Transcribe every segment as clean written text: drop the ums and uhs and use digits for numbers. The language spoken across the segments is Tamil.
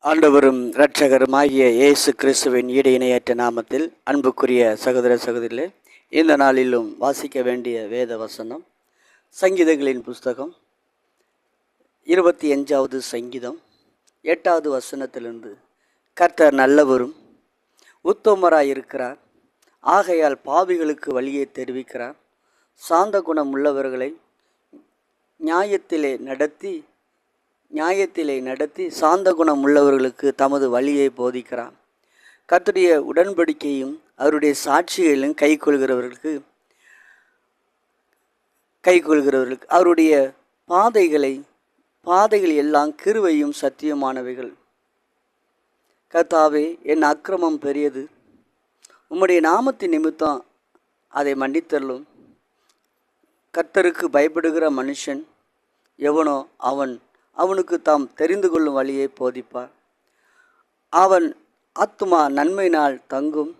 ஆண்டவரும் இரட்சகருமாகிய இயேசு கிறிஸ்துவின் ஈடு இணையற்ற நாமத்தில் அன்புக்குரிய சகோதர சகோதரிகளே, இந்த நாளிலும் வாசிக்க வேண்டிய வேத வசனம் சங்கீதங்களின் புஸ்தகம் 25வது சங்கீதம் 8வது வசனத்திலிருந்து, கர்த்தர் நல்லவரும் உத்தமராயிருக்கிறார், ஆகையால் பாவிகளுக்கு வழியை தெரிவிக்கிறார், சாந்த குணம் உள்ளவர்களை நியாயத்திலே நடத்தி சாந்த குணம் உள்ளவர்களுக்கு தமது வழியை போதிக்கிறார். கர்த்தருடைய உடன்படிக்கையும் அவருடைய சாட்சிகளிலும் கைக்கொள்கிறவர்களுக்கு அவருடைய பாதைகள் எல்லாம் கிருபையும் சத்தியமானவைகள். கர்த்தாவே, என் அக்கிரமம் பெரியது, உம்முடைய நாமத்தின் நிமித்தம் அதை மன்னித்தருளும். கர்த்தருக்கு பயப்படுகிற மனுஷன் எவனோ அவனுக்கு தாம் தெரிந்து கொள்ளும் வழியை போதிப்பார். அவன் ஆத்துமா நன்மையினால் தங்கும்,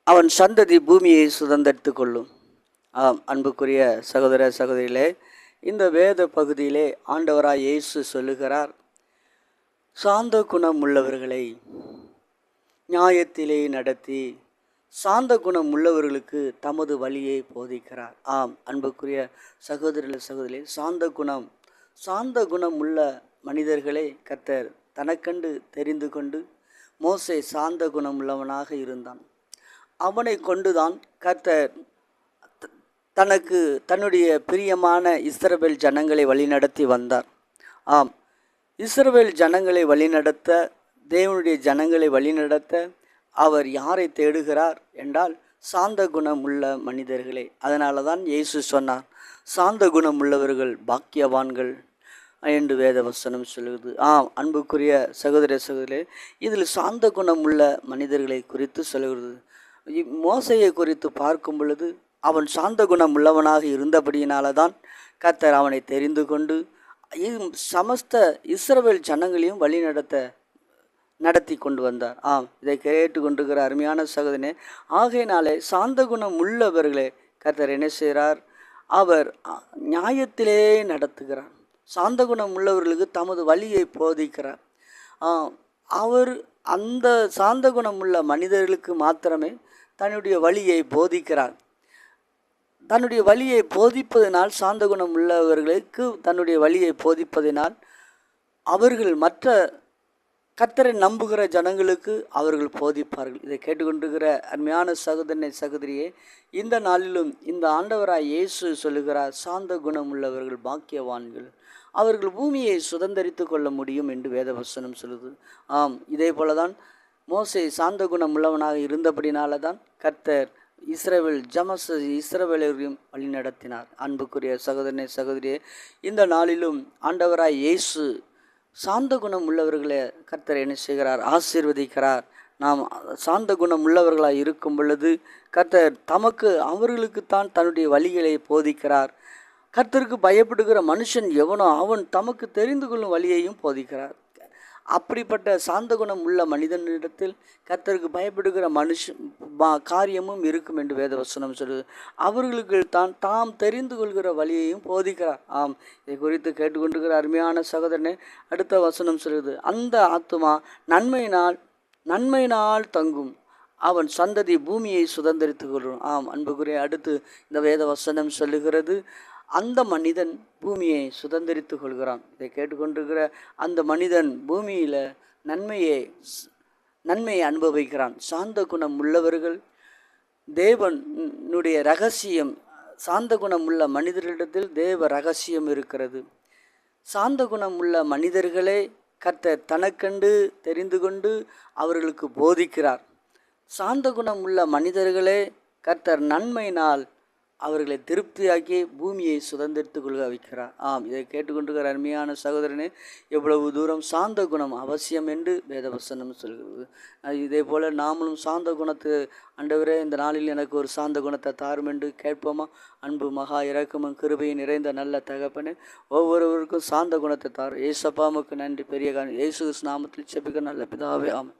அவன் சந்ததி பூமியை சுதந்தரித்து கொள்ளும். அன்புக்குரிய சகோதர சகோதரிகளே, இந்த வேத பகுதியிலே ஆண்டவராய் இயேசு சொல்லுகிறார், சாந்த குணம் உள்ளவர்களை நியாயத்திலே நடத்தி சாந்த குணம் உள்ளவர்களுக்கு தமது வழியை போதிக்கிறார். அன்புக்குரிய சகோதரிகளே, சாந்த குணம் உள்ள மனிதர்களை கர்த்தர் தனக்கண்டு தெரிந்து கொண்டு, மோசே சாந்த குணம் உள்ளவனாக இருந்தான். அவனை கொண்டுதான் கர்த்தர் தன்னுடைய பிரியமான இஸ்ரவேல் ஜனங்களை வழிநடத்தி வந்தார். இஸ்ரவேல் ஜனங்களை வழிநடத்த, தேவனுடைய ஜனங்களை வழிநடத்த அவர் யாரை தேடுகிறார் என்றால் சாந்த குணம் உள்ள மனிதர்களே. அதனால தான் இயேசு சொன்னார், சாந்த குணம் உள்ளவர்கள் பாக்கியவான்கள் என்று வேத வசனம் சொல்லுது. அன்புக்குரிய சகோதர சகோதரே, இதில் சாந்த குணம் உள்ள மனிதர்களை குறித்து சொல்லுகிறது. மோசையை குறித்து பார்க்கும் பொழுது அவன் சாந்த குணம் உள்ளவனாக இருந்தபடியினால தான் கர்த்தர் அவனை தெரிந்து கொண்டு சமஸ்த இஸ்ரவேல் ஜனங்களையும் நடத்தி கொண்டு வந்தார். இதை கேட்டு கொண்டிருக்கிற அருமையான சகோதரனே, ஆகையினாலே சாந்த குணம் உள்ளவர்களே கர்த்தர் என்ன செய்கிறார்? அவர் நியாயத்திலே நடத்துகிறார். சாந்த குணம் உள்ளவர்களுக்கு தமது வழியை போதிக்கிறார். அவர் அந்த சாந்த குணம் உள்ள மனிதர்களுக்கு மாத்திரமே தன்னுடைய வழியை போதிக்கிறார். தன்னுடைய வழியை போதிப்பதனால், சாந்த குணம் உள்ளவர்களுக்கு தன்னுடைய வழியை போதிப்பதனால் அவர்கள் மற்ற கர்த்தரை நம்புகிற ஜனங்களுக்கு அவர்கள் போதிப்பார்கள். இதை கேட்டுக்கொண்டிருக்கிற அருமையான சகோதரனை சகோதரியே, இந்த நாளிலும் இந்த ஆண்டவராய் இயேசு சொல்லுகிறார், சாந்த குணம் உள்ளவர்கள் பாக்கியவான்கள், அவர்கள் பூமியை சுதந்தரித்து கொள்ள முடியும் என்று வேதவசனம் சொல்லுது. இதே போல தான் மோசே சாந்த குணம் உள்ளவனாக இருந்தபடினால தான் கர்த்தர் இஸ்ரவேலரையும் வழி நடத்தினார். அன்புக்குரிய சகோதரனை சகோதரியே, இந்த நாளிலும் ஆண்டவராய் இயேசு சாந்த குணம் உள்ளவர்களை கர்த்தர் என்ன செய்கிறார்? ஆசீர்வதிக்கிறார். நாம் சாந்த குணம் உள்ளவர்களாக இருக்கும் பொழுது கர்த்தர் அவர்களுக்குத்தான் தன்னுடைய வழிகளை போதிக்கிறார். கர்த்தருக்கு பயப்படுகிற மனுஷன் எவனோ அவன் தமக்கு தெரிந்து கொள்ளும் வழியையும் போதிக்கிறார். அப்படிப்பட்ட சாந்த குணம் உள்ள மனிதனிடத்தில் கர்த்தருக்கு பயப்படுகிற காரியமும் இருக்கும் என்று வேதவசனம் சொல்லுது. அவர்களுக்கு தாம் தெரிந்து கொள்கிற வழியையும் போதிக்கிறார். இதை குறித்து கேட்டுக்கொண்டிருக்கிற அருமையான சகோதரனே, அடுத்த வசனம் சொல்லுது, அந்த ஆத்துமா நன்மையினால் தங்கும், அவன் சந்ததி பூமியை சுதந்தரித்து கொள்ளும். அன்புக்குரிய அடுத்து இந்த வேத வசனம் சொல்லுகிறது, அந்த மனிதன் பூமியை சுதந்தரித்து கொள்கிறான். இதை கேட்டுக்கொண்டிருக்கிற அந்த மனிதன் பூமியில் நன்மையை அனுபவிக்கிறான். சாந்த குணம் உள்ளவர்கள் தேவனுடைய ரகசியம், சாந்த குணம் உள்ள மனிதர்களிடத்தில் தேவ ரகசியம் இருக்கிறது. சாந்த குணம் உள்ள மனிதர்களே கர்த்தர் தனக்கண்டு தெரிந்து கொண்டு அவர்களுக்கு போதிக்கிறார். சாந்த குணம் உள்ள மனிதர்களே கர்த்தர் நன்மையினால் அவர்களை திருப்தியாக்கி பூமியை சுதந்திரித்து கொள்க வைக்கிறார். இதை கேட்டுக்கொண்டிருக்கிற அருமையான சகோதரனே, எவ்வளவு தூரம் சாந்த குணம் அவசியம் என்று வேதவசனம் சொல்கிறது. இதே போல் நாமளும் சாந்த குணத்து, ஆண்டவரே இந்த நாளில் எனக்கு ஒரு சாந்த குணத்தை தாரும் என்று கேட்போமா? அன்பு மகா இரக்கமும் கிருபையும் நிறைந்த நல்ல தகப்பனே, ஒவ்வொருவருக்கும் சாந்த குணத்தை தாரும். ஏசப்பாமுக்கு நன்றி. பெரிய இயேசு நாமத்தில் செபிக்க நல்ல பிதாவே, ஆமென்.